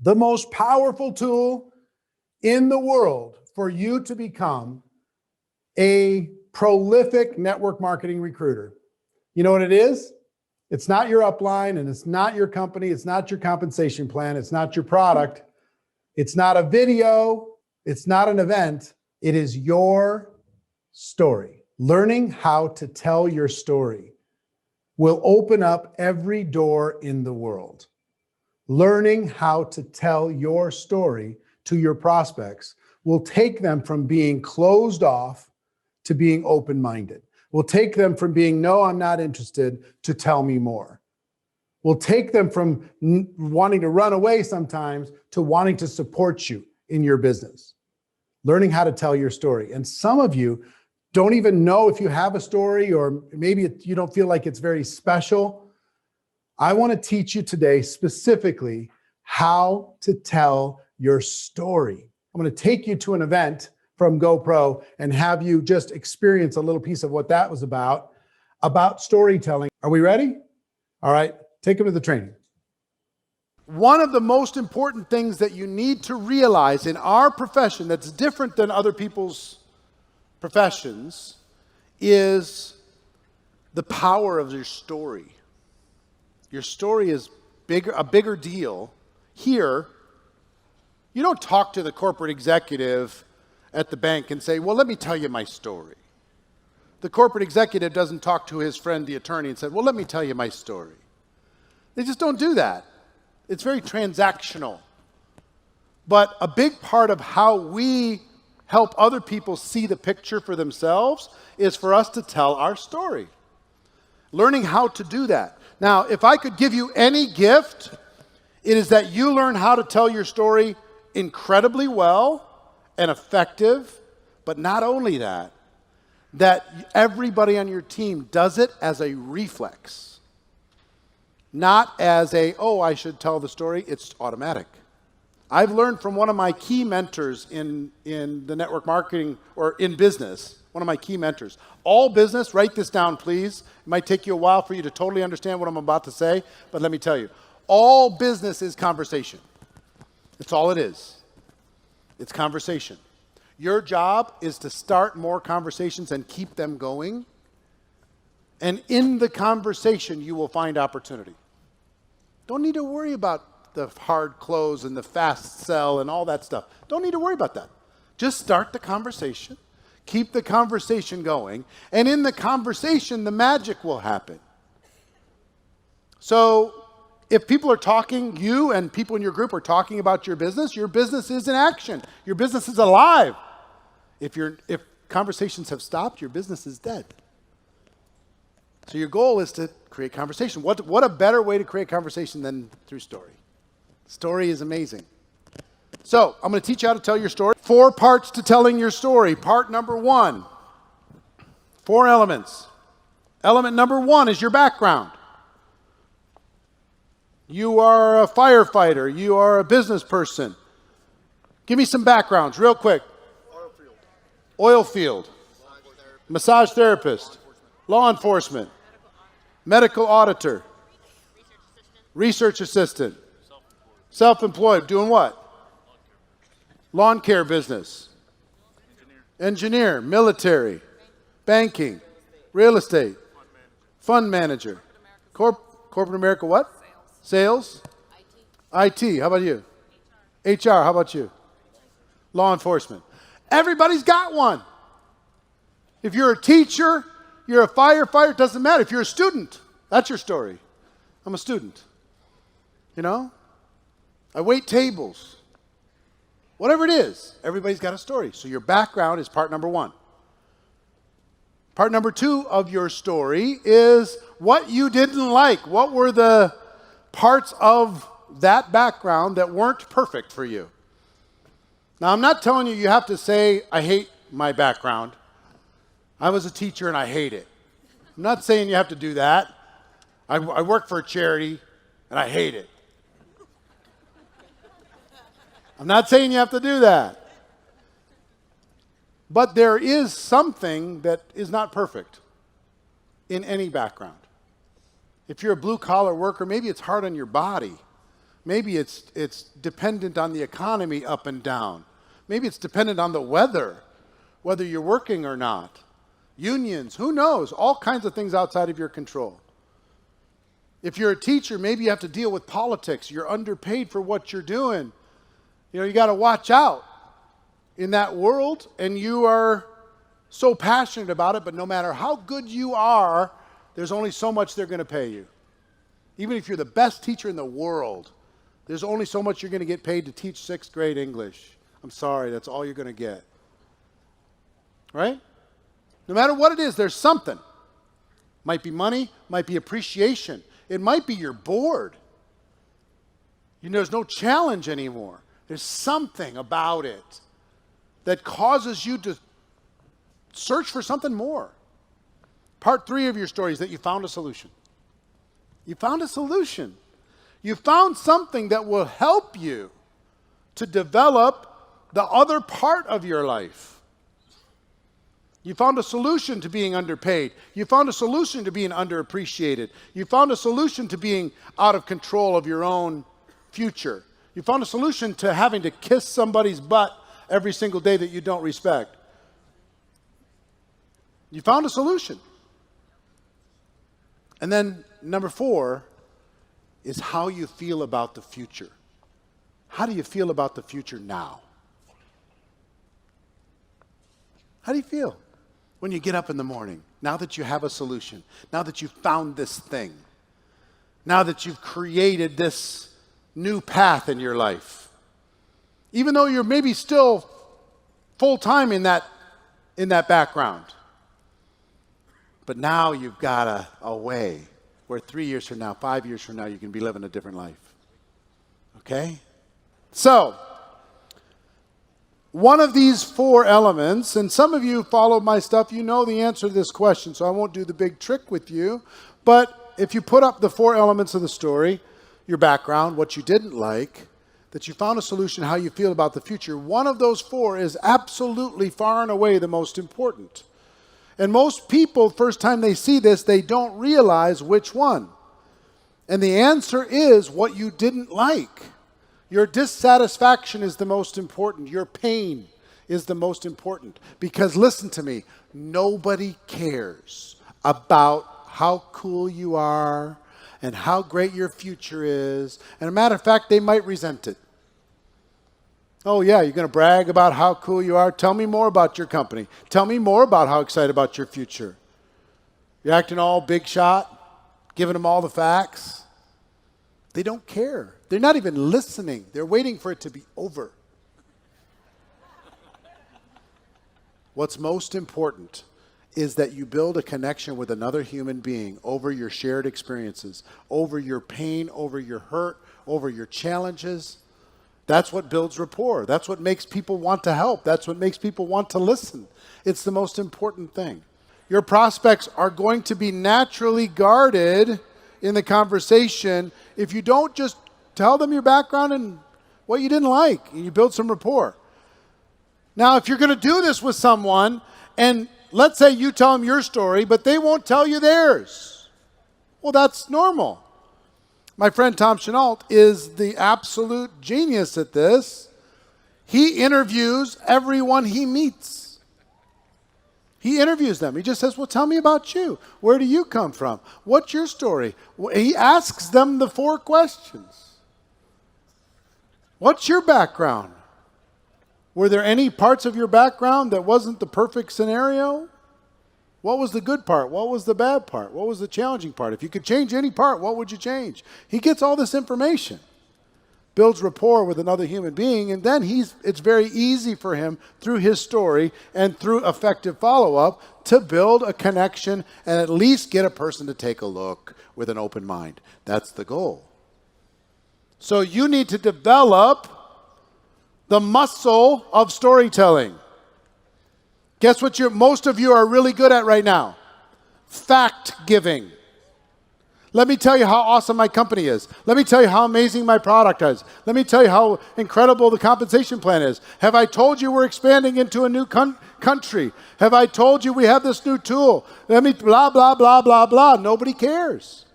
the most powerful tool in the world for you to become a prolific network marketing recruiter. You know what it is? It's not your upline, and it's not your company. It's not your compensation plan. It's not your product. It's not a video. It's not an event. It is your story. Learning how to tell your story will open up every door in the world. Learning how to tell your story to your prospects will take them from being closed off to being open-minded. Will take them from being, no, I'm not interested, to tell me more. Will take them from wanting to run away sometimes to wanting to support you in your business. Learning how to tell your story. And some of you don't even know if you have a story, or maybe you don't feel like it's very special. I want to teach you today specifically how to tell your story. I'm going to take you to an event from GoPro and have you just experience a little piece of what that was about storytelling. Are we ready? All right, take them to the training. One of the most important things that you need to realize in our profession that's different than other people's professions is the power of your story. Your story is a bigger deal. Here, you don't talk to the corporate executive at the bank and say, well, let me tell you my story. The corporate executive doesn't talk to his friend, the attorney, and say, well, let me tell you my story. They just don't do that. It's very transactional. But a big part of how we help other people see the picture for themselves is for us to tell our story. Learning how to do that. Now, if I could give you any gift, it is that you learn how to tell your story incredibly well and effective, but not only that, that everybody on your team does it as a reflex, not as oh, I should tell the story. It's automatic. I've learned from one of my key mentors in the network marketing or in business, one of my key mentors. All business, write this down, please. It might take you a while for you to totally understand what I'm about to say, but let me tell you, all business is conversation. It's all it is. It's conversation. Your job is to start more conversations and keep them going. And in the conversation, you will find opportunity. Don't need to worry about the hard close and the fast sell and all that stuff. Don't need to worry about that. Just start the conversation. Keep the conversation going. And in the conversation, the magic will happen. So if people are talking, you and people in your group are talking about your business is in action. Your business is alive. If conversations have stopped, your business is dead. So your goal is to create conversation. What a better way to create conversation than through story. Story is amazing. So I'm going to teach you how to tell your story. 4 parts to telling your story. Part number 1, 4 elements. Element number 1 is your background. You are a firefighter. You are a business person. Give me some backgrounds real quick. Oil field. Massage therapist. Law enforcement. Medical auditor. Research assistant. Self-employed. Doing what? Lawn care business. Engineer. Military. Banking. Real estate. Fund manager. Corporate America what? Sales? IT. How about you? HR. How about you? Law enforcement. Everybody's got one. If you're a teacher, you're a firefighter, it doesn't matter. If you're a student, that's your story. I'm a student. You know? I wait tables. Whatever it is, everybody's got a story. So your background is part number 1. Part number 2 of your story is what you didn't like. What were the parts of that background that weren't perfect for you? Now, I'm not telling you have to say, I hate my background. I was a teacher and I hate it. I'm not saying you have to do that. I work for a charity and I hate it. I'm not saying you have to do that. But there is something that is not perfect in any background. If you're a blue-collar worker, maybe it's hard on your body, Maybe it's dependent on the economy up and down. Maybe it's dependent on the weather, whether you're working or not. Unions, who knows? All kinds of things outside of your control. If you're a teacher, maybe you have to deal with politics. You're underpaid for what you're doing. You got to watch out in that world, and you are so passionate about it, but no matter how good you are, there's only so much they're going to pay you. Even if you're the best teacher in the world, there's only so much you're going to get paid to teach 6th grade English. I'm sorry, that's all you're going to get. Right? No matter what it is, there's something. Might be money, might be appreciation. It might be you're bored. There's no challenge anymore. There's something about it that causes you to search for something more. Part 3 of your story is that you found a solution. You found a solution. You found something that will help you to develop the other part of your life. You found a solution to being underpaid. You found a solution to being underappreciated. You found a solution to being out of control of your own future. You found a solution to having to kiss somebody's butt every single day that you don't respect. You found a solution. And then number 4 is how you feel about the future. How do you feel about the future now? How do you feel when you get up in the morning, now that you have a solution, now that you've found this thing, now that you've created this new path in your life? Even though you're maybe still full-time in that background. But now you've got a way where 3 years from now, 5 years from now, you can be living a different life. Okay? So, one of these 4 elements, and some of you follow my stuff, you know the answer to this question, so I won't do the big trick with you. But if you put up the 4 elements of the story, your background, what you didn't like, that you found a solution, how you feel about the future, one of those 4 is absolutely far and away the most important. And most people, first time they see this, they don't realize which one. And the answer is what you didn't like. Your dissatisfaction is the most important. Your pain is the most important. Because listen to me, nobody cares about how cool you are and how great your future is. And a matter of fact, they might resent it. Oh yeah, you're going to brag about how cool you are? Tell me more about your company. Tell me more about how excited about your future. You're acting all big shot, giving them all the facts. They don't care. They're not even listening. They're waiting for it to be over. What's most important is that you build a connection with another human being over your shared experiences, over your pain, over your hurt, over your challenges. That's what builds rapport. That's what makes people want to help. That's what makes people want to listen. It's the most important thing. Your prospects are going to be naturally guarded in the conversation if you don't just tell them your background and what you didn't like, and you build some rapport. Now, if you're going to do this with someone, and let's say you tell them your story, but they won't tell you theirs. Well, that's normal. My friend Tom Chenault is the absolute genius at this. He interviews everyone he meets. He interviews them. He just says, well, tell me about you. Where do you come from? What's your story? He asks them the 4 questions. What's your background? Were there any parts of your background that wasn't the perfect scenario? What was the good part? What was the bad part? What was the challenging part? If you could change any part, what would you change? He gets all this information, builds rapport with another human being, and then it's very easy for him through his story and through effective follow-up to build a connection and at least get a person to take a look with an open mind. That's the goal. So you need to develop the muscle of storytelling. Guess what most of you are really good at right now? Fact giving. Let me tell you how awesome my company is. Let me tell you how amazing my product is. Let me tell you how incredible the compensation plan is. Have I told you we're expanding into a new country? Have I told you we have this new tool? Let me blah, blah, blah, blah, blah. Nobody cares.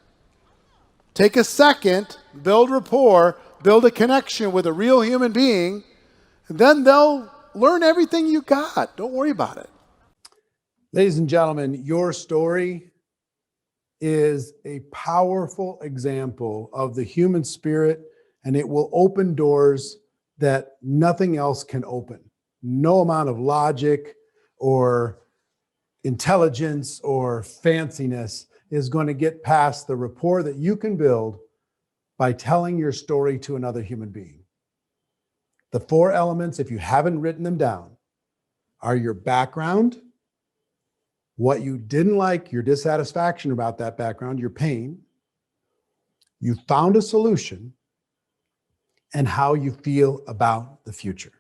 Take a second, build rapport, build a connection with a real human being, and then they'll learn everything you got. Don't worry about it. Ladies and gentlemen, your story is a powerful example of the human spirit, and it will open doors that nothing else can open. No amount of logic or intelligence or fanciness is going to get past the rapport that you can build by telling your story to another human being. The 4 elements, if you haven't written them down, are your background, what you didn't like, your dissatisfaction about that background, your pain, you found a solution, and how you feel about the future.